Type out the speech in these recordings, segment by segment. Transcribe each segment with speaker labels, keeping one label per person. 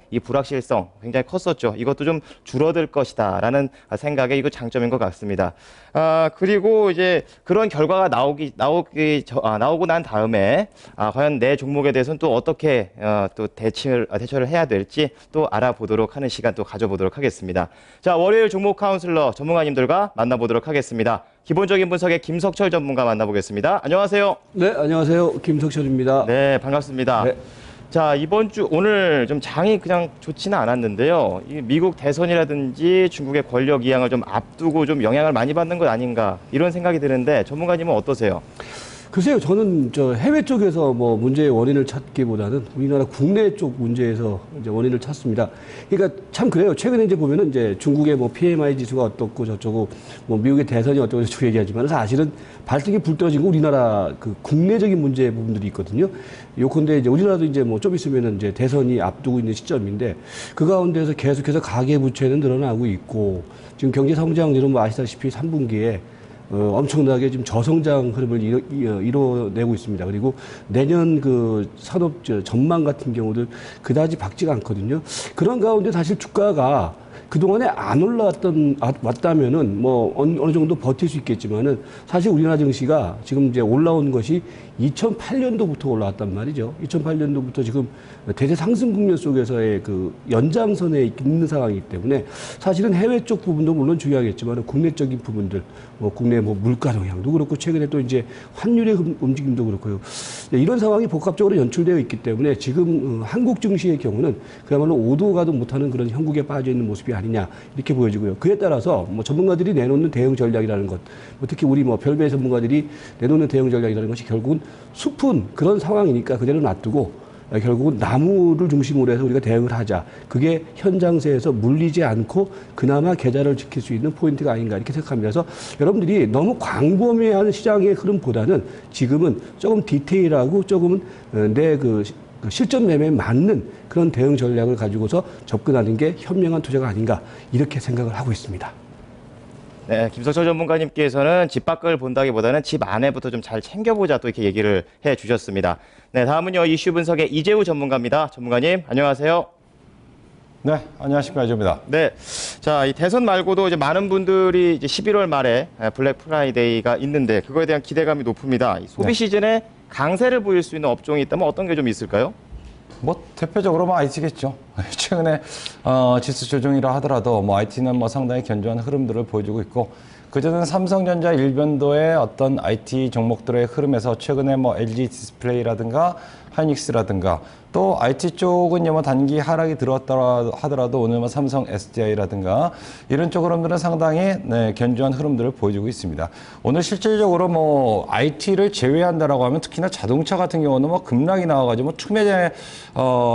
Speaker 1: 이 불확실성 굉장히 컸었죠. 이것도 좀 줄어들 것이다라는 생각에 이거 장점인 것 같습니다. 그리고 이제 그런 결과가 나오고 난 다음에 과연 내 종목에 대해서는 또 어떻게 또 대처를 해야 될지 또 알아보도록 하는 시간 또 가져보도록 하겠습니다. 자, 월요일 종목 카운슬러 전문가님들과 만나보도록 하겠습니다. 기본적인 분석의 김석철 전문가 만나보겠습니다. 안녕하세요.
Speaker 2: 네, 안녕하세요. 김석철입니다.
Speaker 1: 네, 반갑습니다. 네. 자, 이번 주 오늘 좀 장이 그냥 좋지는 않았는데요. 이 미국 대선이라든지 중국의 권력 이양을 좀 앞두고 좀 영향을 많이 받는 것 아닌가 이런 생각이 드는데 전문가님은 어떠세요?
Speaker 2: 글쎄요, 저는 해외 쪽에서 뭐 문제의 원인을 찾기보다는 우리나라 국내 쪽 문제에서 이제 원인을 찾습니다. 그러니까 참 그래요. 최근에 이제 보면은 이제 중국의 뭐 PMI 지수가 어떻고 저쩌고 뭐 미국의 대선이 어쩌고 저쩌고 얘기하지만 사실은 발등에 불 떨어진 거 우리나라 그 국내적인 문제 부분들이 있거든요. 요컨대 이제 우리나라도 이제 뭐 좀 있으면은 이제 대선이 앞두고 있는 시점인데 그 가운데서 계속해서 가계부채는 늘어나고 있고 지금 경제 성장률은 뭐 아시다시피 3분기에 엄청나게 지금 저성장 흐름을 이뤄내고 있습니다. 그리고 내년 그 산업 전망 같은 경우도 그다지 밝지가 않거든요. 그런 가운데 사실 주가가 그동안에 안 왔다면은 뭐 어느 정도 버틸 수 있겠지만은 사실 우리나라 증시가 지금 이제 올라온 것이 2008년도부터 올라왔단 말이죠. 2008년도부터 지금 대세 상승 국면 속에서의 그 연장선에 있는 상황이기 때문에 사실은 해외 쪽 부분도 물론 중요하겠지만 국내적인 부분들, 뭐 국내 뭐 물가 영향도 그렇고 최근에 또 이제 환율의 움직임도 그렇고요. 이런 상황이 복합적으로 연출되어 있기 때문에 지금 한국 증시의 경우는 그야말로 오도 가도 못하는 그런 형국에 빠져 있는 모습이 아니냐 이렇게 보여지고요. 그에 따라서 뭐 전문가들이 내놓는 대응 전략이라는 것, 특히 우리 뭐 별배 전문가들이 내놓는 대응 전략이라는 것이 결국은 숲은 그런 상황이니까 그대로 놔두고 결국은 나무를 중심으로 해서 우리가 대응을 하자. 그게 현장세에서 물리지 않고 그나마 계좌를 지킬 수 있는 포인트가 아닌가 이렇게 생각합니다. 그래서 여러분들이 너무 광범위한 시장의 흐름보다는 지금은 조금 디테일하고 조금은 내 그 실전 매매에 맞는 그런 대응 전략을 가지고서 접근하는 게 현명한 투자가 아닌가 이렇게 생각을 하고 있습니다.
Speaker 1: 네, 김석철 전문가님께서는 집 밖을 본다기보다는 집 안에부터 좀 잘 챙겨보자 또 이렇게 얘기를 해 주셨습니다. 네, 다음은요 이슈 분석의 이재우 전문가입니다. 전문가님 안녕하세요.
Speaker 3: 네, 안녕하십니까 이재우입니다.
Speaker 1: 네, 자, 이 대선 말고도 이제 많은 분들이 이제 11월 말에 블랙 프라이데이가 있는데 그거에 대한 기대감이 높습니다. 이 소비 시즌에 강세를 보일 수 있는 업종이 있다면 어떤 게 좀 있을까요?
Speaker 3: 뭐 대표적으로 뭐 IT겠죠. 최근에 지수 조정이라 하더라도 뭐 IT는 뭐 상당히 견조한 흐름들을 보여주고 있고 그전에는 삼성전자 일변도의 어떤 IT 종목들의 흐름에서 최근에 뭐 LG 디스플레이라든가 하이닉스라든가 또 IT 쪽은 뭐 단기 하락이 들어왔다 하더라도 오늘 뭐 삼성 SDI라든가 이런 쪽 흐름들은 상당히 견조한 흐름들을 보여주고 있습니다. 오늘 실질적으로 뭐 IT를 제외한다라고 하면 특히나 자동차 같은 경우는 뭐 급락이 나와가지고 뭐 투매제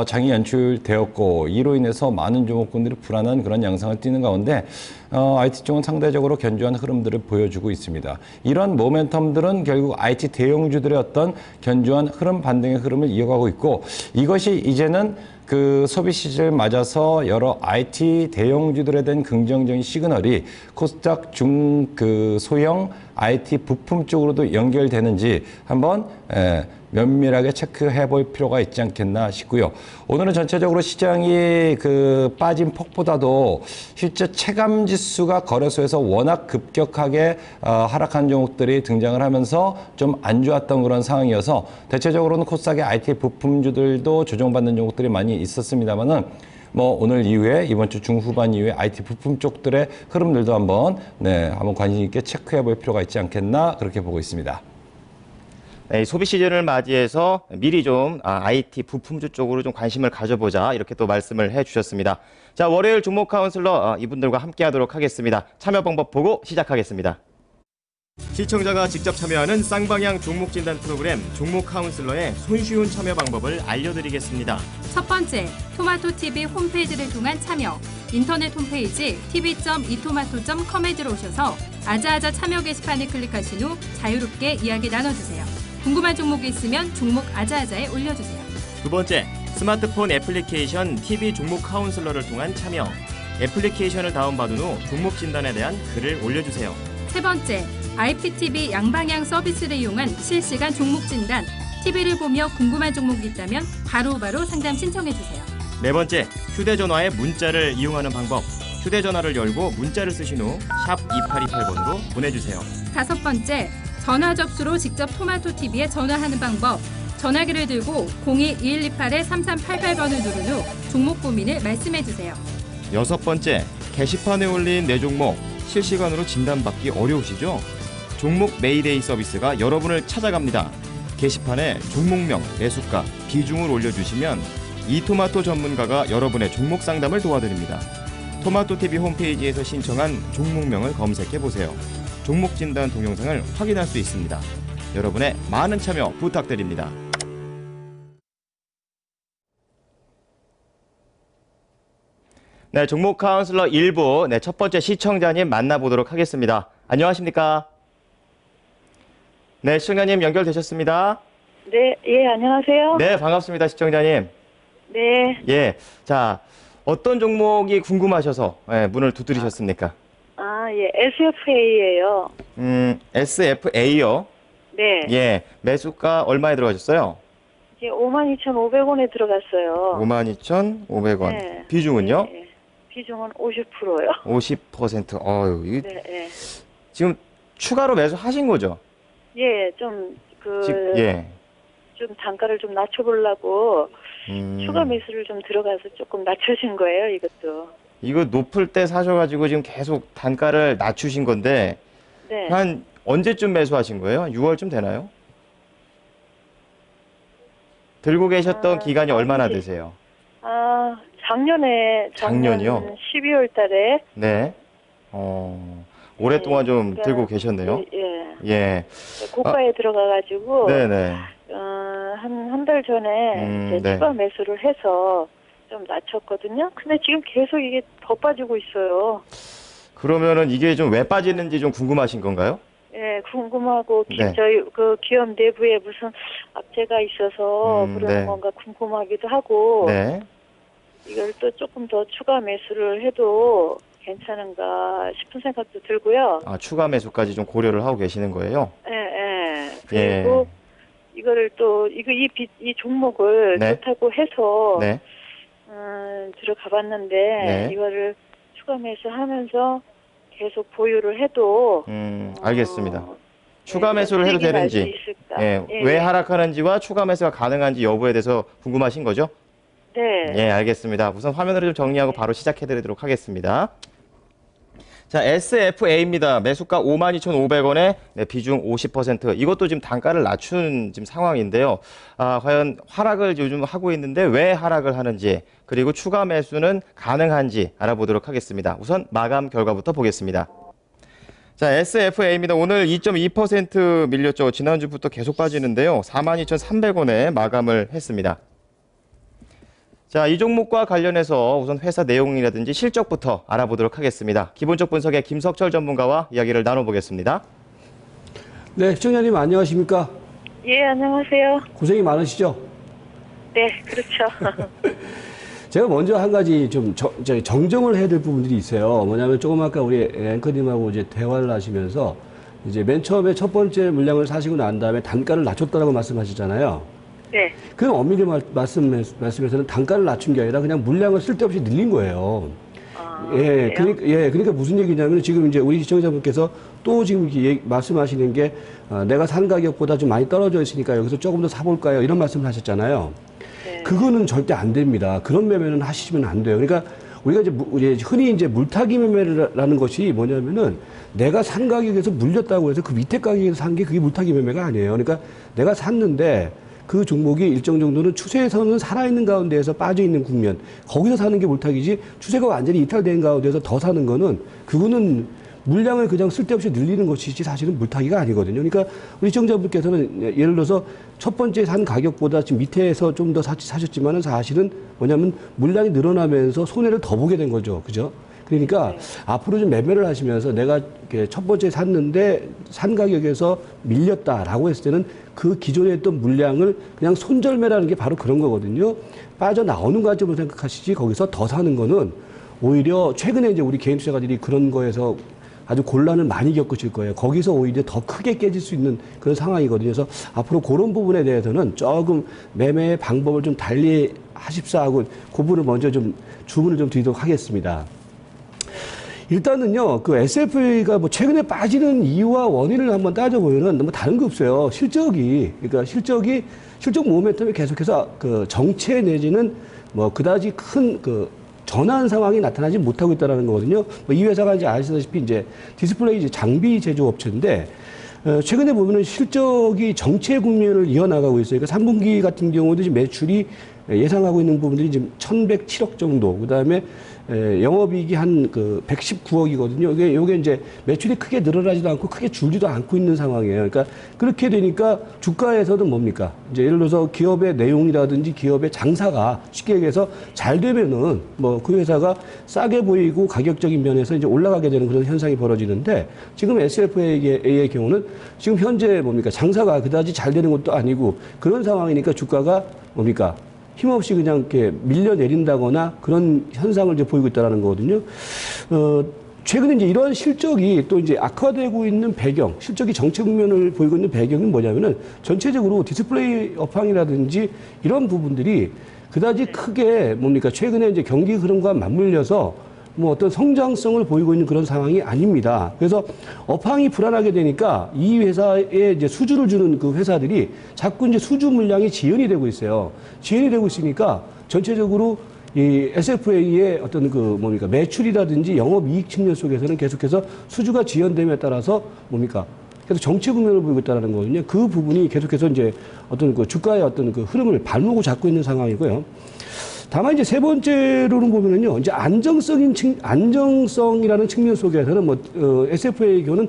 Speaker 3: 장이 연출되었고 이로 인해서 많은 종목군들이 불안한 그런 양상을 띠는 가운데 IT 쪽은 상대적으로 견조한 흐름들을 보여주고 있습니다. 이런 모멘텀들은 결국 IT 대형주들의 어떤 견조한 흐름 반등의 흐름을 이어가고 있고 이것이 이제는 그 소비 시즌을 맞아서 여러 IT 대형주들에 대한 긍정적인 시그널이 코스닥 소형 IT 부품 쪽으로도 연결되는지 한번 면밀하게 체크해 볼 필요가 있지 않겠나 싶고요. 오늘은 전체적으로 시장이 빠진 폭보다도 실제 체감 지수가 거래소에서 워낙 급격하게 하락한 종목들이 등장을 하면서 좀 안 좋았던 그런 상황이어서 대체적으로는 코스닥의 IT 부품주들도 조정받는 종목들이 많이 있었습니다만은 뭐 오늘 이후에 이번 주 중후반 이후에 IT 부품 쪽들의 흐름들도 한번 관심 있게 체크해 볼 필요가 있지 않겠나 그렇게 보고 있습니다.
Speaker 1: 네, 소비 시즌을 맞이해서 미리 좀 IT 부품주 쪽으로 좀 관심을 가져보자 이렇게 또 말씀을 해주셨습니다. 자, 월요일 종목 카운슬러 이분들과 함께하도록 하겠습니다. 참여 방법 보고 시작하겠습니다. 시청자가 직접 참여하는 쌍방향 종목 진단 프로그램 종목 카운슬러의 손쉬운 참여 방법을 알려드리겠습니다.
Speaker 4: 첫 번째, 토마토TV 홈페이지를 통한 참여. 인터넷 홈페이지 tv.itomato.com에 들어오셔서 아자아자 참여 게시판을 클릭하신 후 자유롭게 이야기 나눠주세요. 궁금한 종목이 있으면 종목 아자아자에 올려주세요.
Speaker 1: 두 번째, 스마트폰 애플리케이션 TV 종목 카운슬러를 통한 참여. 애플리케이션을 다운받은 후 종목 진단에 대한 글을 올려주세요.
Speaker 4: 세 번째, IPTV 양방향 서비스를 이용한 실시간 종목 진단. TV를 보며 궁금한 종목이 있다면 바로바로 상담 신청해주세요.
Speaker 1: 네 번째, 휴대전화에 문자를 이용하는 방법. 휴대전화를 열고 문자를 쓰신 후 샵 2828번으로 보내주세요.
Speaker 4: 다섯 번째, 전화 접수로 직접 토마토TV에 전화하는 방법. 전화기를 들고 02-2128-3388번을 누른 후 종목 고민을 말씀해주세요.
Speaker 1: 여섯 번째, 게시판에 올린 내 종목 실시간으로 진단받기 어려우시죠? 종목 메이데이 서비스가 여러분을 찾아갑니다. 게시판에 종목명, 매수가, 비중을 올려주시면 이토마토 전문가가 여러분의 종목 상담을 도와드립니다. 토마토TV 홈페이지에서 신청한 종목명을 검색해보세요. 종목 진단 동영상을 확인할 수 있습니다. 여러분의 많은 참여 부탁드립니다. 네, 종목 카운슬러 1부 첫 번째 시청자님 만나보도록 하겠습니다. 안녕하십니까? 네, 시청자님 연결되셨습니다.
Speaker 5: 네, 예, 안녕하세요.
Speaker 1: 네, 반갑습니다, 시청자님.
Speaker 5: 네.
Speaker 1: 예, 자, 어떤 종목이 궁금하셔서 문을 두드리셨습니까?
Speaker 5: 아, 예, SFA예요.
Speaker 1: SFA요.
Speaker 5: 네.
Speaker 1: 예, 매수가 얼마에 들어가셨어요?
Speaker 5: 이제 52,500원에 들어갔어요.
Speaker 1: 52,500원.
Speaker 5: 네.
Speaker 1: 비중은요?
Speaker 5: 네, 비중은 50%요.
Speaker 1: 50%. 어유, 이게
Speaker 5: 네, 네.
Speaker 1: 지금 추가로 매수하신 거죠?
Speaker 5: 예, 좀,
Speaker 1: 예.
Speaker 5: 좀 단가를 좀 낮춰보려고 추가
Speaker 1: 음,
Speaker 5: 매수를 좀 들어가서 조금 낮춰진 거예요, 이것도.
Speaker 1: 이거 높을 때 사셔가지고 지금 계속 단가를 낮추신 건데,
Speaker 5: 네.
Speaker 1: 한 언제쯤 매수하신 거예요? 6월쯤 되나요? 들고 계셨던 기간이 얼마나
Speaker 5: 아니지.
Speaker 1: 되세요?
Speaker 5: 아, 작년에,
Speaker 1: 작년이요?
Speaker 5: 12월 달에.
Speaker 1: 네. 오랫동안 좀
Speaker 5: 그러니까,
Speaker 1: 들고 계셨네요.
Speaker 5: 예.
Speaker 1: 예.
Speaker 5: 고가에 들어가가지고.
Speaker 1: 네네.
Speaker 5: 한 달 전에 이제
Speaker 1: 네.
Speaker 5: 추가 매수를 해서 좀 낮췄거든요. 근데 지금 계속 이게 더 빠지고 있어요.
Speaker 1: 그러면은 이게 좀 왜 빠지는지 좀 궁금하신 건가요?
Speaker 5: 예, 궁금하고
Speaker 1: 네.
Speaker 5: 저희 그 기업 내부에 무슨 악재가 있어서 그런
Speaker 1: 네.
Speaker 5: 건가 궁금하기도 하고
Speaker 1: 네.
Speaker 5: 이걸 또 조금 더 추가 매수를 해도 괜찮은가 싶은 생각도 들고요.
Speaker 1: 아, 추가 매수까지 좀 고려를 하고 계시는 거예요?
Speaker 5: 예, 예. 그리고 이거를 또 이 종목을
Speaker 1: 네.
Speaker 5: 좋다고 해서
Speaker 1: 네.
Speaker 5: 들어가 봤는데
Speaker 1: 네.
Speaker 5: 이거를 추가 매수하면서 계속 보유를 해도
Speaker 1: 알겠습니다.
Speaker 5: 네,
Speaker 1: 추가 매수를 해도
Speaker 5: 수익이 날 수
Speaker 1: 되는지,
Speaker 5: 있을까?
Speaker 1: 예, 왜 하락하는지와 추가 매수가 가능한지 여부에 대해서 궁금하신 거죠?
Speaker 5: 네.
Speaker 1: 예, 알겠습니다. 우선 화면으로 좀 정리하고 바로 시작해드리도록 하겠습니다. 자, SFA입니다. 매수가 52,500원에 비중 50%. 이것도 지금 단가를 낮춘 지금 상황인데요. 과연 하락을 요즘 하고 있는데 왜 하락을 하는지, 그리고 추가 매수는 가능한지 알아보도록 하겠습니다. 우선 마감 결과부터 보겠습니다. 자, SFA입니다. 오늘 2.2% 밀렸죠. 지난주부터 계속 빠지는데요. 42,300원에 마감을 했습니다. 자, 이 종목과 관련해서 우선 회사 내용이라든지 실적부터 알아보도록 하겠습니다. 기본적 분석의 김석철 전문가와 이야기를 나눠보겠습니다.
Speaker 2: 네, 시청자님 안녕하십니까?
Speaker 5: 예, 안녕하세요.
Speaker 2: 고생이 많으시죠?
Speaker 5: 네, 그렇죠.
Speaker 2: 제가 먼저 한 가지 좀 정정을 해야 될 부분들이 있어요. 뭐냐면 조금 아까 우리 앵커님하고 이제 대화를 하시면서 이제 맨 처음에 첫 번째 물량을 사시고 난 다음에 단가를 낮췄다라고 말씀하셨잖아요.
Speaker 5: 네.
Speaker 2: 그 엄밀히 말씀에서는 단가를 낮춘 게 아니라 그냥 물량을 쓸데없이 늘린 거예요. 예, 그러니까 무슨 얘기냐면 지금 이제 우리 시청자분께서 또 지금 이렇게 말씀하시는 게 내가 산 가격보다 좀 많이 떨어져 있으니까 여기서 조금 더 사볼까요? 이런 말씀을 하셨잖아요.
Speaker 5: 네.
Speaker 2: 그거는 절대 안 됩니다. 그런 매매는 하시면 안 돼요. 그러니까 우리가 이제 흔히 이제 물타기 매매라는 것이 뭐냐면은 내가 산 가격에서 물렸다고 해서 그 밑에 가격에서 산 게 그게 물타기 매매가 아니에요. 그러니까 내가 샀는데 그 종목이 일정 정도는 추세에서는 살아있는 가운데에서 빠져있는 국면, 거기서 사는 게 물타기지 추세가 완전히 이탈된 가운데서 더 사는 거는 그거는 물량을 그냥 쓸데없이 늘리는 것이지 사실은 물타기가 아니거든요. 그러니까 우리 시청자분께서는 예를 들어서 첫 번째 산 가격보다 지금 밑에서 좀 더 사셨지만은 사실은 뭐냐면 물량이 늘어나면서 손해를 더 보게 된 거죠. 그죠? 그러니까 앞으로 좀 매매를 하시면서 내가 첫 번째 샀는데 산 가격에서 밀렸다라고 했을 때는 그 기존에 있던 물량을 그냥 손절매라는 게 바로 그런 거거든요. 빠져나오는 관점으로 생각하시지 거기서 더 사는 거는 오히려 최근에 이제 우리 개인 투자가들이 그런 거에서 아주 곤란을 많이 겪으실 거예요. 거기서 오히려 더 크게 깨질 수 있는 그런 상황이거든요. 그래서 앞으로 그런 부분에 대해서는 조금 매매의 방법을 좀 달리 하십사하고 그 부분을 먼저 좀 주문을 좀 드리도록 하겠습니다. 일단은요, 그 SFA가 뭐 최근에 빠지는 이유와 원인을 한번 따져보면은 너무 다른 거 없어요. 실적 모멘텀이 계속해서 그 정체 내지는 뭐 그다지 큰 그 전환 상황이 나타나지 못하고 있다는 거거든요. 뭐 이 회사가 이제 아시다시피 이제 디스플레이 장비 제조업체인데, 최근에 보면은 실적이 정체 국면을 이어나가고 있어요. 그러니까 3분기 같은 경우도 지금 매출이 예상하고 있는 부분들이 지금 1,107억 정도, 그 다음에 영업이익이 한 그 119억이거든요. 이게 이제 매출이 크게 늘어나지도 않고 크게 줄지도 않고 있는 상황이에요. 그러니까 그렇게 되니까 주가에서는 뭡니까? 이제 예를 들어서 기업의 내용이라든지 기업의 장사가 쉽게 얘기해서 잘 되면은 뭐 그 회사가 싸게 보이고 가격적인 면에서 이제 올라가게 되는 그런 현상이 벌어지는데, 지금 SFA의 경우는 지금 현재 뭡니까? 장사가 그다지 잘 되는 것도 아니고 그런 상황이니까 주가가 뭡니까? 힘없이 그냥 이렇게 밀려내린다거나 그런 현상을 이제 보이고 있다는 거거든요. 최근에 이제 이런 실적이 또 이제 악화되고 있는 배경, 실적이 정체 국면을 보이고 있는 배경이 뭐냐면은 전체적으로 디스플레이 업황이라든지 이런 부분들이 그다지 크게 뭡니까? 최근에 이제 경기 흐름과 맞물려서 뭐 어떤 성장성을 보이고 있는 그런 상황이 아닙니다. 그래서 업황이 불안하게 되니까 이 회사에 이제 수주를 주는 그 회사들이 자꾸 이제 수주 물량이 지연이 되고 있어요. 지연이 되고 있으니까 전체적으로 이 SFA의 어떤 그 뭡니까? 매출이라든지 영업이익 측면 속에서는 계속해서 수주가 지연됨에 따라서 뭡니까? 계속 정체 국면을 보이고 있다는 거거든요. 그 부분이 계속해서 이제 어떤 그 주가의 어떤 그 흐름을 발목을 잡고 있는 상황이고요. 다만 이제 세 번째로는 보면은요, 이제 안정성이라는 측면 속에서는 뭐 SFA의 경우는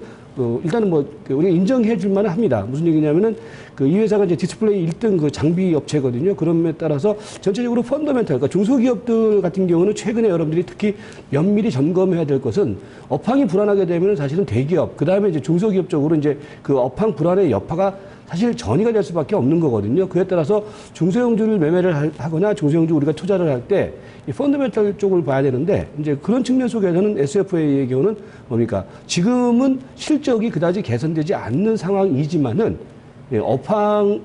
Speaker 2: 일단은 뭐 우리가 인정해 줄 만은 합니다. 무슨 얘기냐면은 그 이 회사가 이제 디스플레이 1등 그 장비 업체거든요. 그런 데 따라서 전체적으로 펀더멘탈, 그러니까 중소기업들 같은 경우는 최근에 여러분들이 특히 면밀히 점검해야 될 것은, 업황이 불안하게 되면은 사실은 대기업, 그 다음에 이제 중소기업 쪽으로 이제 그 업황 불안의 여파가 사실 전이가 될 수밖에 없는 거거든요. 그에 따라서 중소형주를 매매를 하거나 중소형주 우리가 투자를 할 때 이 펀더멘탈 쪽을 봐야 되는데, 이제 그런 측면 속에서는 SFA의 경우는 뭡니까? 지금은 실적이 그다지 개선되지 않는 상황이지만은 업황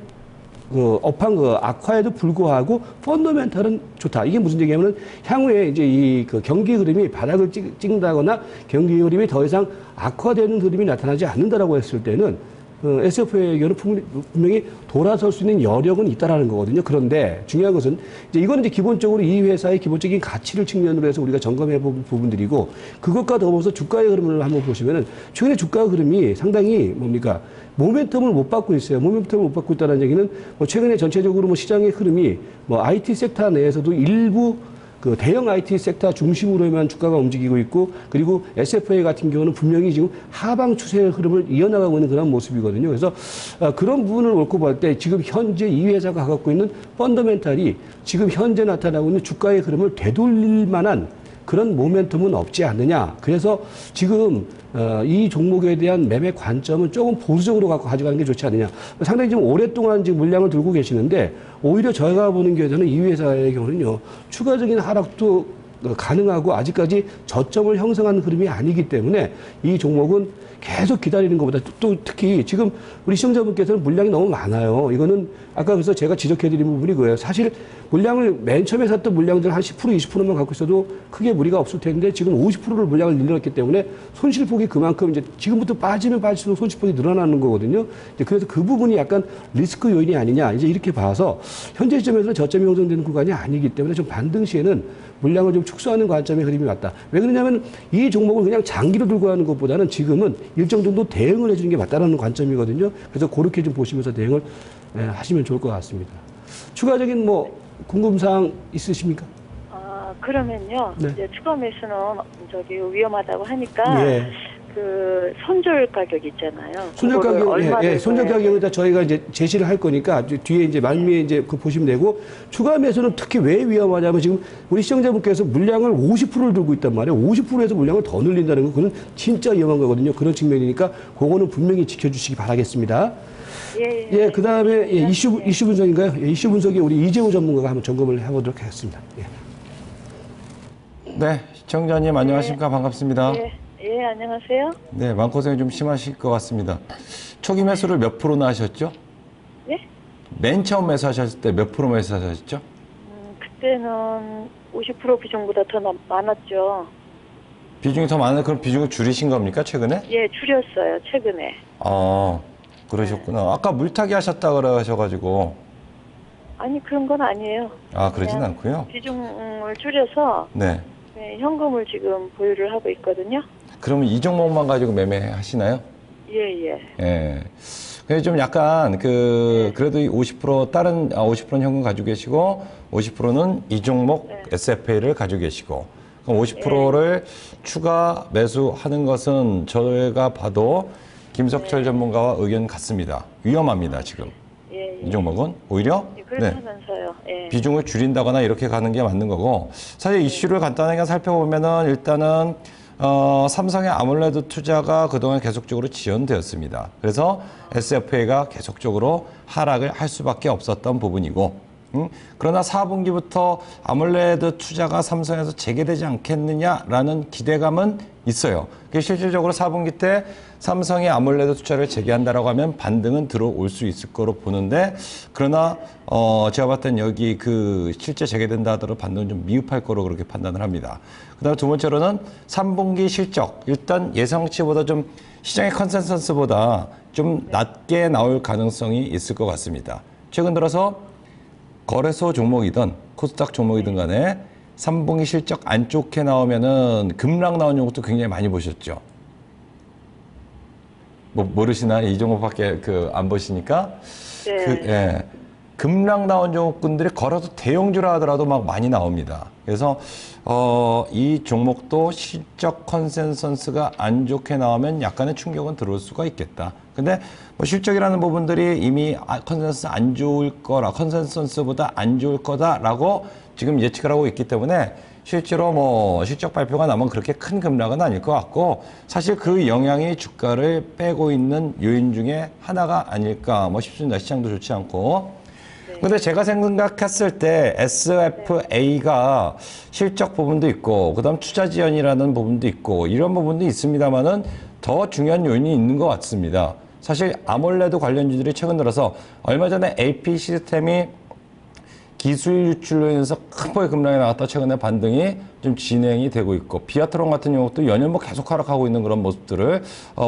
Speaker 2: 악화에도 불구하고 펀더멘탈은 좋다. 이게 무슨 얘기냐면은 향후에 이제 이 그 경기 흐름이 바닥을 찍는다거나 경기 흐름이 더 이상 악화되는 흐름이 나타나지 않는다라고 했을 때는 SFA의 경우는 분명히 돌아설 수 있는 여력은 있다라는 거거든요. 그런데 중요한 것은 이제 이거는 이제 기본적으로 이 회사의 기본적인 가치를 측면으로 해서 우리가 점검해 본 부분들이고, 그것과 더불어서 주가의 흐름을 한번 보시면은 최근에 주가 흐름이 상당히 뭡니까? 모멘텀을 못 받고 있어요. 모멘텀을 못 받고 있다는 얘기는 뭐 최근에 전체적으로 뭐 시장의 흐름이 뭐 IT 섹터 내에서도 일부 그 대형 IT 섹터 중심으로만 주가가 움직이고 있고, 그리고 SFA 같은 경우는 분명히 지금 하방 추세의 흐름을 이어나가고 있는 그런 모습이거든요. 그래서 그런 부분을 옳고 볼 때 지금 현재 이 회사가 갖고 있는 펀더멘탈이 지금 현재 나타나고 있는 주가의 흐름을 되돌릴 만한 그런 모멘텀은 없지 않느냐. 그래서 지금 이 종목에 대한 매매 관점은 조금 보수적으로 갖고 가져가는 게 좋지 않느냐. 상당히 지금 오랫동안 지금 물량을 들고 계시는데, 오히려 저희가 보는 경우에는 이 회사의 경우는요, 추가적인 하락도 가능하고 아직까지 저점을 형성하는 흐름이 아니기 때문에 이 종목은 계속 기다리는 것보다, 또 특히 지금 우리 시청자분께서는 물량이 너무 많아요. 이거는 아까 그래서 제가 지적해드린 부분이 그거예요. 사실 물량을 맨 처음에 샀던 물량들 한 10%, 20%만 갖고 있어도 크게 무리가 없을 텐데, 지금 50%를 물량을 늘렸기 때문에 손실폭이 그만큼 이제 지금부터 빠지면 빠질수록 손실폭이 늘어나는 거거든요. 이제 그래서 그 부분이 약간 리스크 요인이 아니냐, 이제 이렇게 봐서 현재 시점에서는 저점이 형성되는 구간이 아니기 때문에 좀 반등 시에는 물량을 좀 축소하는 관점의 흐름이 맞다. 왜 그러냐면 이 종목을 그냥 장기로 들고 가는 것보다는 지금은 일정 정도 대응을 해주는 게 맞다라는 관점이거든요. 그래서 그렇게 좀 보시면서 대응을 하시면 좋을 것 같습니다. 추가적인 뭐 궁금사항 있으십니까?
Speaker 5: 그러면요.
Speaker 2: 네.
Speaker 5: 이제 추가 매수는 저기 위험하다고 하니까
Speaker 2: 예.
Speaker 5: 그 손절 가격 있잖아요.
Speaker 2: 손절
Speaker 5: 그거를
Speaker 2: 가격,
Speaker 5: 얼마를
Speaker 2: 예, 손절
Speaker 5: 줘야
Speaker 2: 가격을 저희가 이제 제시를 할 거니까 뒤에 이제 말미에 이제 그 보시면 되고, 추가 매수는 특히 왜 위험하냐면 지금 우리 시청자분께서 물량을 50%를 들고 있단 말이에요. 50%에서 물량을 더 늘린다는 거, 그건 진짜 위험한 거거든요. 그런 측면이니까 그거는 분명히 지켜주시기 바라겠습니다. 예, 그 다음에 이슈 분석인가요? 예, 이슈 분석에 우리 이재호 전문가가 한번 점검을 해보도록 하겠습니다. 예.
Speaker 3: 네, 시청자님 안녕하십니까? 반갑습니다.
Speaker 5: 예, 안녕하세요.
Speaker 3: 네, 마음고생이 좀 심하실 것 같습니다. 초기 매수를 몇 프로나 하셨죠?
Speaker 5: 예?
Speaker 3: 맨 처음 매수하셨을 때 몇 프로 매수하셨죠?
Speaker 5: 그때 그때는 50% 비중보다 더 많았죠.
Speaker 3: 비중이 더 많은데 그럼 비중을 줄이신 겁니까, 최근에?
Speaker 5: 예, 줄였어요, 최근에.
Speaker 3: 아, 그러셨구나. 아까 물타기 하셨다 그러셔가지고.
Speaker 5: 아니, 그런 건 아니에요.
Speaker 3: 아, 그러진
Speaker 5: 그냥
Speaker 3: 않고요.
Speaker 5: 비중을 줄여서
Speaker 3: 네.
Speaker 5: 네, 현금을 지금 보유를 하고 있거든요.
Speaker 3: 그러면 이 종목만 가지고 매매하시나요?
Speaker 5: 예, 예.
Speaker 3: 예. 그래서 좀 약간 그래도 50% 다른 50%는 현금 가지고 계시고 50%는 이 종목
Speaker 5: 네.
Speaker 3: SFA를 가지고 계시고 그럼 50%를 추가 매수하는 것은 저희가 봐도 김석철 전문가와 의견 같습니다. 위험합니다, 지금.
Speaker 5: 예, 예.
Speaker 3: 이 종목은 오히려
Speaker 5: 예, 그렇다면서요. 예.
Speaker 3: 비중을 줄인다거나 이렇게 가는 게 맞는 거고 사실 이슈를 간단하게 살펴보면은 일단은 삼성의 아몰레드 투자가 그동안 계속적으로 지연되었습니다. 그래서 SFA가 계속적으로 하락을 할 수밖에 없었던 부분이고 그러나 4분기부터 아몰레드 투자가 삼성에서 재개되지 않겠느냐라는 기대감은 있어요. 실질적으로 4분기 때 삼성이 아몰레드 투자를 재개한다라고 하면 반등은 들어올 수 있을 거로 보는데 그러나 제가 봤을 땐 여기 실제 재개된다 하더라도 반등은 좀 미흡할 거로 그렇게 판단을 합니다. 그다음에 두 번째로는 3분기 실적 일단 예상치보다 좀 시장의 컨센서스보다 좀 낮게 나올 가능성이 있을 것 같습니다. 최근 들어서 거래소 종목이든 코스닥 종목이든 간에 3분기 실적 안 좋게 나오면은 급락 나온 종목도 굉장히 많이 보셨죠. 뭐 모르시나? 이 종목밖에 안 보시니까.
Speaker 5: 네.
Speaker 3: 예. 급락 나온 종목군들이 거래소 대형주라 하더라도 막 많이 나옵니다. 그래서 이 종목도 실적 컨센서스가 안 좋게 나오면 약간의 충격은 들어올 수가 있겠다. 근데 뭐 실적이라는 부분들이 이미 컨센서스 안 좋을 거라, 컨센서스보다 안 좋을 거다라고 지금 예측을 하고 있기 때문에 실제로 뭐 실적 발표가 나면 그렇게 큰 급락은 아닐 것 같고 사실 그 영향이 주가를 빼고 있는 요인 중에 하나가 아닐까 뭐 싶습니다. 시장도 좋지 않고. 근데 제가 생각했을 때 SFA가 실적 부분도 있고 그다음 투자 지연이라는 부분도 있고 이런 부분도 있습니다만은 더 중요한 요인이 있는 것 같습니다. 사실 아몰레드 관련주들이 최근 들어서 얼마 전에 AP 시스템이 기술 유출로 인해서 큰 폭의 급락이 나왔다 최근에 반등이 좀 진행이 되고 있고 비아트론 같은 경우도 연일 계속 하락하고 있는 그런 모습들을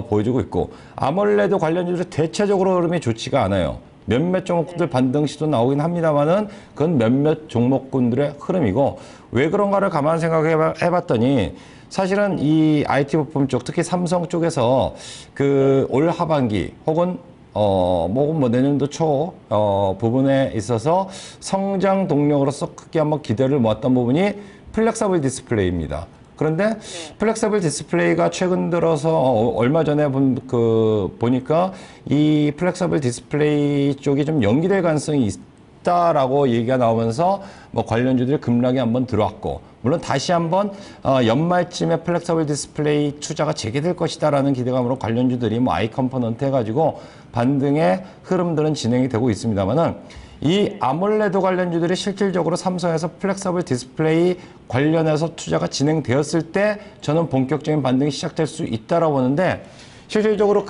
Speaker 3: 보여주고 있고 아몰레드 관련주들이 대체적으로 흐름이 좋지가 않아요. 몇몇 종목들 반등 시도 나오긴 합니다만은 그건 몇몇 종목군들의 흐름이고 왜 그런가를 가만 생각해봤더니 사실은 이 IT 부품 쪽 특히 삼성 쪽에서 올 하반기 혹은 뭐 내년도 초 부분에 있어서 성장 동력으로서 크게 한번 기대를 모았던 부분이 플렉서블 디스플레이입니다. 그런데 플렉서블 디스플레이가 최근 들어서 얼마 전에 보니까 이 플렉서블 디스플레이 쪽이 좀 연기될 가능성이 있다라고 얘기가 나오면서 뭐 관련주들이 급락이 한번 들어왔고 물론 다시 한번 연말쯤에 플렉서블 디스플레이 투자가 재개될 것이다라는 기대감으로 관련주들이 뭐 아이 컴포넌트 해가지고 반등의 흐름들은 진행이 되고 있습니다만은 이 아몰레드 관련주들이 실질적으로 삼성에서 플렉서블 디스플레이 관련해서 투자가 진행되었을 때 저는 본격적인 반등이 시작될 수 있다라고 보는데 실질적으로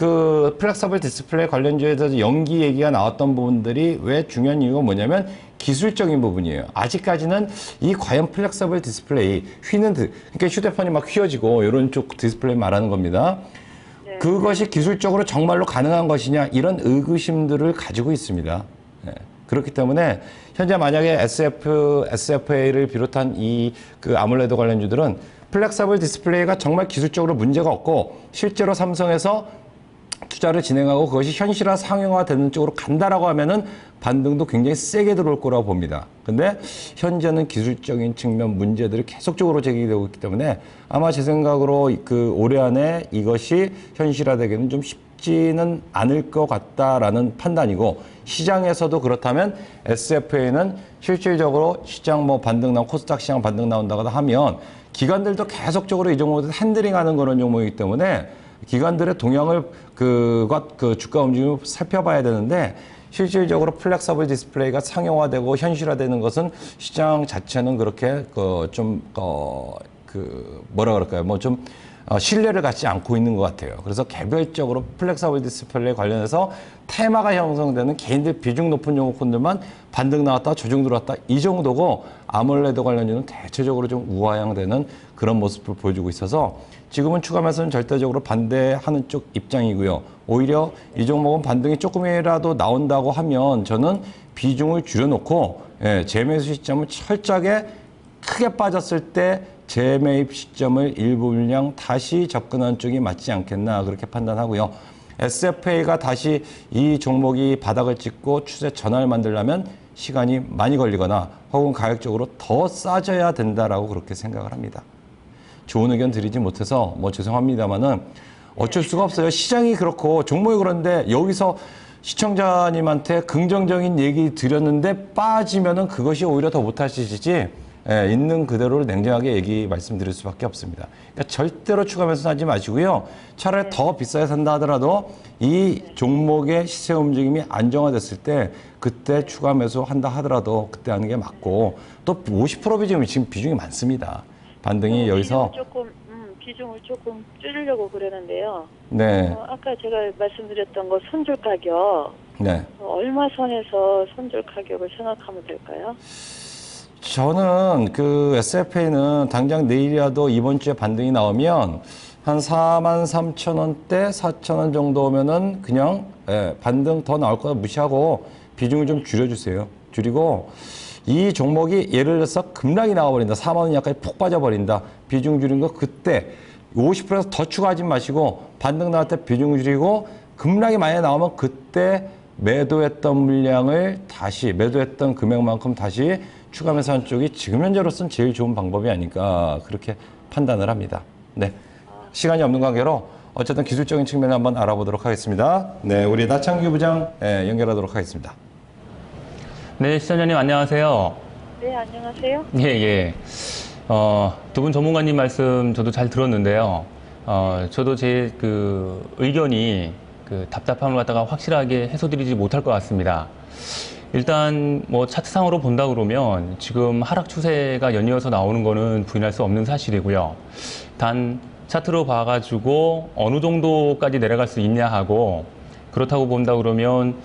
Speaker 3: 플렉서블 디스플레이 관련주에 대해서 연기 얘기가 나왔던 부분들이 왜 중요한 이유가 뭐냐면 기술적인 부분이에요. 아직까지는 이 과연 플렉서블 디스플레이 그러니까 휴대폰이 막 휘어지고 이런 쪽 디스플레이 말하는 겁니다. 그것이 기술적으로 정말로 가능한 것이냐 이런 의구심들을 가지고 있습니다. 네. 그렇기 때문에 현재 만약에 SFA를 비롯한 아몰레드 관련주들은 플렉서블 디스플레이가 정말 기술적으로 문제가 없고 실제로 삼성에서 투자를 진행하고 그것이 현실화 상용화 되는 쪽으로 간다라고 하면은 반등도 굉장히 세게 들어올 거라고 봅니다. 근데 현재는 기술적인 측면 문제들이 계속적으로 제기되고 있기 때문에 아마 제 생각으로 올해 안에 이것이 현실화되기는 좀 쉽지는 않을 것 같다라는 판단이고 시장에서도 그렇다면 SFA는 실질적으로 시장 반등 나온 코스닥 시장 반등 나온다고 하면 기관들도 계속적으로 이 종목들 핸들링하는 그런 종목이기 때문에 기관들의 동향을 주가 움직임을 살펴봐야 되는데 실질적으로 플렉서블 디스플레이가 상용화되고 현실화되는 것은 시장 자체는 그렇게 뭐라 그럴까요? 신뢰를 갖지 않고 있는 것 같아요. 그래서 개별적으로 플렉서블 디스플레이 관련해서 테마가 형성되는 개인들 비중 높은 영어폰들만 반등 나왔다, 조정 들어왔다 이 정도고 아몰레드 관련주는 대체적으로 좀 우하향되는 그런 모습을 보여주고 있어서 지금은 추가 매수는 절대적으로 반대하는 쪽 입장이고요. 오히려 이 종목은 반등이 조금이라도 나온다고 하면 저는 비중을 줄여놓고 재매수 시점을 철저하게 크게 빠졌을 때 재매입 시점을 일부 물량 다시 접근하는 쪽이 맞지 않겠나 그렇게 판단하고요. SFA가 다시 이 종목이 바닥을 찍고 추세 전환을 만들려면 시간이 많이 걸리거나 혹은 가격적으로 더 싸져야 된다라고 그렇게 생각을 합니다. 좋은 의견 드리지 못해서 뭐 죄송합니다만은 어쩔 수가 없어요. 시장이 그렇고 종목이 그런데 여기서 시청자님한테 긍정적인 얘기 드렸는데 빠지면은 그것이 오히려 더 못하시지 있는 그대로를 냉정하게 말씀드릴 수밖에 없습니다. 그러니까 절대로 추가 매수하지 마시고요. 차라리 더 비싸게 산다 하더라도 이 종목의 시세 움직임이 안정화됐을 때 그때 추가 매수한다 하더라도 그때 하는 게 맞고 또 50% 지금 비중이 많습니다. 반등이 여기서
Speaker 5: 비중을 조금 줄이려고 그러는데요.
Speaker 3: 네.
Speaker 5: 아까 제가 말씀드렸던 거 손절 가격
Speaker 3: 네.
Speaker 5: 얼마 선에서 손절 가격을 생각하면 될까요?
Speaker 3: 저는 그 SFA는 당장 내일이라도 이번 주에 반등이 나오면 한 43,000원대, 4,000원 정도 오면은 그냥 반등 더 나올 거 무시하고 비중을 좀 줄여주세요. 줄이고 이 종목이 예를 들어서 급락이 나와버린다. 4만 원 약까지 푹 빠져버린다. 비중 줄인 거 그때 50%에서 더 추가하지 마시고 반등 나올 때 비중 줄이고 급락이 많이 나오면 그때 매도했던 물량을 다시 매도했던 금액만큼 다시 추가 매수한 쪽이 지금 현재로서는 제일 좋은 방법이 아닐까 그렇게 판단을 합니다. 네, 시간이 없는 관계로 어쨌든 기술적인 측면을 한번 알아보도록 하겠습니다. 네, 우리 나창규 부장 연결하도록 하겠습니다.
Speaker 6: 네, 시청자님 안녕하세요.
Speaker 5: 네, 안녕하세요.
Speaker 6: 예. 두 분 전문가님 말씀 저도 잘 들었는데요. 저도 제 그 의견이 그 답답함을 갖다가 확실하게 해소드리지 못할 것 같습니다. 일단 뭐 차트상으로 본다 그러면 지금 하락 추세가 연이어서 나오는 거는 부인할 수 없는 사실이고요. 단 차트로 봐가지고 어느 정도까지 내려갈 수 있냐 하고 그렇다고 본다 그러면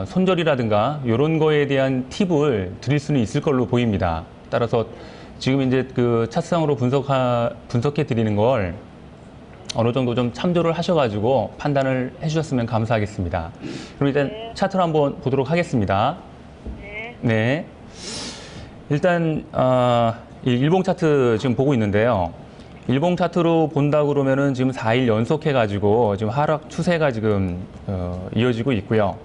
Speaker 6: 손절이라든가 이런 거에 대한 팁을 드릴 수는 있을 걸로 보입니다. 따라서 지금 이제 그 차트상으로 분석해 드리는 걸 어느 정도 좀 참조를 하셔가지고 판단을 해주셨으면 감사하겠습니다. 그럼 일단 차트로 한번 보도록 하겠습니다. 네. 일단 일봉 차트 지금 보고 있는데요. 일봉 차트로 본다 그러면은 지금 4일 연속해가지고 지금 하락 추세가 지금 이어지고 있고요.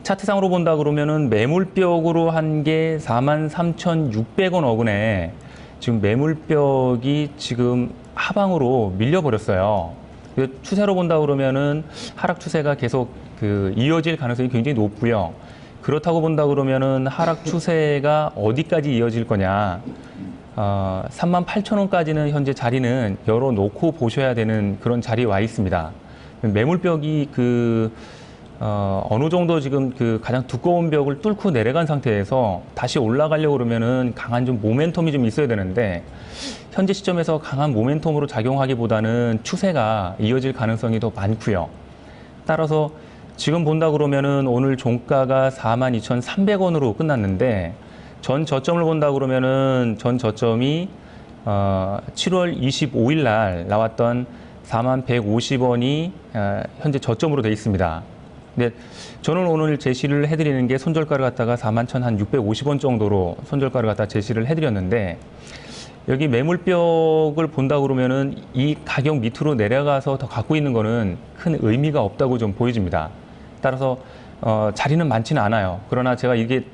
Speaker 6: 차트상으로 본다 그러면은 매물벽으로 한 게 43,600원 어근에 지금 매물벽이 지금 하방으로 밀려버렸어요. 추세로 본다 그러면은 하락 추세가 계속 이어질 가능성이 굉장히 높고요. 그렇다고 본다 그러면은 하락 추세가 어디까지 이어질 거냐? 38,000원까지는 현재 자리는 열어놓고 보셔야 되는 그런 자리에 와 있습니다. 매물벽이 어느 정도 지금 가장 두꺼운 벽을 뚫고 내려간 상태에서 다시 올라가려고 그러면은 강한 좀 모멘텀이 좀 있어야 되는데 현재 시점에서 강한 모멘텀으로 작용하기보다는 추세가 이어질 가능성이 더 많고요. 따라서 지금 본다 그러면은 오늘 종가가 42,300원으로 끝났는데 전 저점을 본다 그러면은 전 저점이 7월 25일 날 나왔던 4150원이 현재 저점으로 되어 있습니다. 근데 저는 오늘 제시를 해드리는 게 손절가를 갖다가 41,650원 정도로 손절가를 갖다 제시를 해드렸는데 여기 매물벽을 본다 그러면은 이 가격 밑으로 내려가서 더 갖고 있는 거는 큰 의미가 없다고 좀 보여집니다. 따라서 자리는 많지는 않아요. 그러나 제가 이게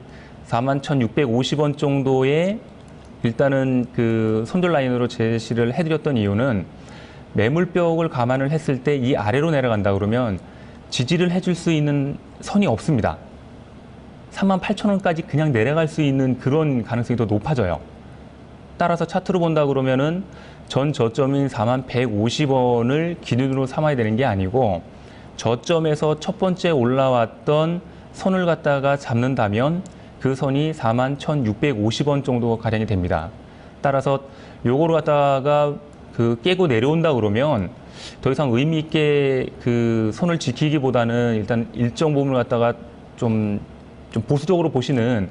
Speaker 6: 41,650원 정도의 일단은 손절 라인으로 제시를 해드렸던 이유는 매물벽을 감안을 했을 때 이 아래로 내려간다 그러면 지지를 해줄 수 있는 선이 없습니다. 38,000원까지 그냥 내려갈 수 있는 그런 가능성이 더 높아져요. 따라서 차트로 본다 그러면은 전 저점인 4150원을 기준으로 삼아야 되는 게 아니고 저점에서 첫 번째 올라왔던 선을 갖다가 잡는다면 그 선이 41,650원 정도 가량이 됩니다. 따라서 요거를 갖다가 그 깨고 내려온다 그러면 더 이상 의미 있게 그 선을 지키기보다는 일단 일정 부분을 갖다가 좀 보수적으로 보시는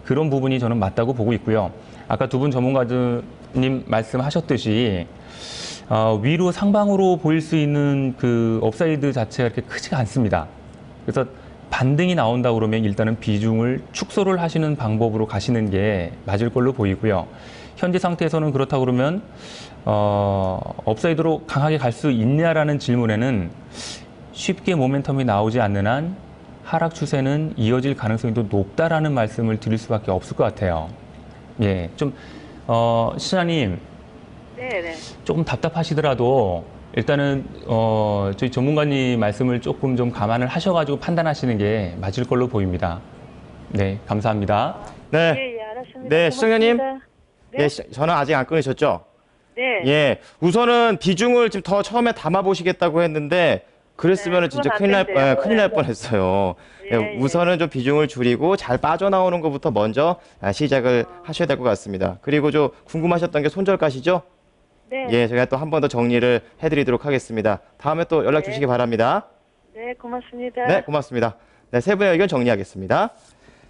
Speaker 6: 그런 부분이 저는 맞다고 보고 있고요. 아까 두 분 전문가님 말씀하셨듯이 위로 상방으로 보일 수 있는 그 업사이드 자체가 그렇게 크지가 않습니다. 그래서 반등이 나온다 그러면 일단은 비중을 축소를 하시는 방법으로 가시는 게 맞을 걸로 보이고요. 현재 상태에서는 그렇다 그러면 업사이드로 강하게 갈 수 있냐라는 질문에는 쉽게 모멘텀이 나오지 않는 한 하락 추세는 이어질 가능성이 더 높다라는 말씀을 드릴 수밖에 없을 것 같아요. 예, 좀 시장님
Speaker 5: 네네.
Speaker 6: 조금 답답하시더라도 일단은 저희 전문가님 말씀을 조금 좀 감안을 하셔가지고 판단하시는 게 맞을 걸로 보입니다. 네, 감사합니다.
Speaker 1: 네.
Speaker 5: 예, 예, 알았습니다.
Speaker 1: 네, 시청자님.
Speaker 5: 고맙습니다.
Speaker 1: 예, 전화 아직 안 끊으셨죠?
Speaker 5: 네.
Speaker 1: 예, 우선은 비중을 좀 더 처음에 담아보시겠다고 했는데 그랬으면
Speaker 5: 네,
Speaker 1: 진짜
Speaker 5: 그건 안 된대요.
Speaker 1: 큰일 날 뻔했어요.
Speaker 5: 예,
Speaker 1: 예,
Speaker 5: 예.
Speaker 1: 우선은 좀 비중을 줄이고 잘 빠져나오는 것부터 먼저 시작을 하셔야 될 것 같습니다. 그리고 저 궁금하셨던 게 손절가시죠?
Speaker 5: 네.
Speaker 1: 예, 제가 또 한 번 더 정리를 해드리도록 하겠습니다. 다음에 또 연락
Speaker 5: 네.
Speaker 1: 주시기 바랍니다.
Speaker 5: 네, 고맙습니다.
Speaker 1: 네, 고맙습니다. 네, 세 분의 의견 정리하겠습니다.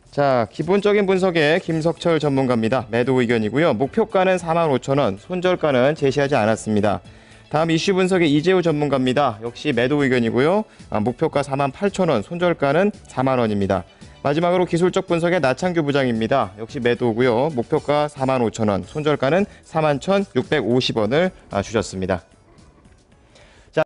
Speaker 1: 자, 기본적인 분석의 김석철 전문가입니다. 매도 의견이고요. 목표가는 45,000원, 손절가는 제시하지 않았습니다. 다음 이슈 분석의 이재우 전문가입니다. 역시 매도 의견이고요. 목표가 48,000원, 손절가는 4만원입니다. 마지막으로 기술적 분석의 나창규 부장입니다. 역시 매도고요. 목표가 45,000원, 손절가는 41,650원을 주셨습니다.